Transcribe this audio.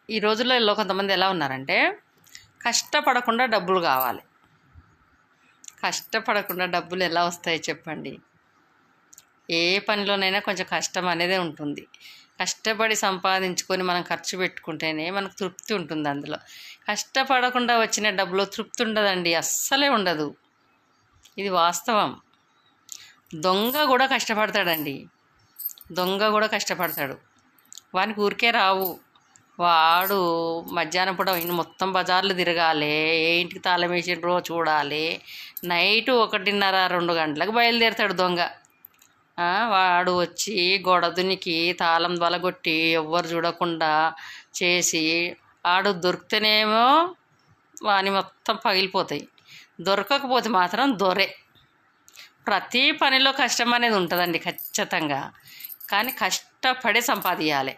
ఈ రోజుల్లో కొంతమంది ఎలా ఉన్నారంటే కష్టపడకుండా డబ్బులు కావాలి. కష్టపడకుండా డబ్బులు ఎలా వస్తాయి చెప్పండి? ఏ పనిలోనైనా కొంచెం కష్టం అనేదే ఉంటుంది. కష్టపడి సంపాదించుకొని మనం ఖర్చు పెట్టుకుంటేనే మనకు తృప్తి ఉంటుంది. అందులో కష్టపడకుండా వచ్చిన డబ్బులో తృప్తి ఉండదండి, అస్సలే ఉండదు. ఇది వాస్తవం. దొంగ కూడా కష్టపడతాడండి, దొంగ కూడా కష్టపడతాడు. వానికి ఊరికే రావు. వాడు మధ్యాహ్నం పూట మొత్తం బజార్లు తిరగాలి, ఏ ఇంటికి తాళం వేసిండ్రో చూడాలి. నైటు 1:30-2 గంటలకు బయలుదేరుతాడు దొంగ. వాడు వచ్చి గోడ దునికి తాళం బలగొట్టి ఎవ్వరు చూడకుండా చేసి ఆడు దొరికితేనేమో వాని మొత్తం పగిలిపోతాయి, దొరకకపోతే మాత్రం దొరే. ప్రతి పనిలో కష్టం అనేది ఉంటుందండి ఖచ్చితంగా, కానీ కష్టపడి సంపాదించాలి.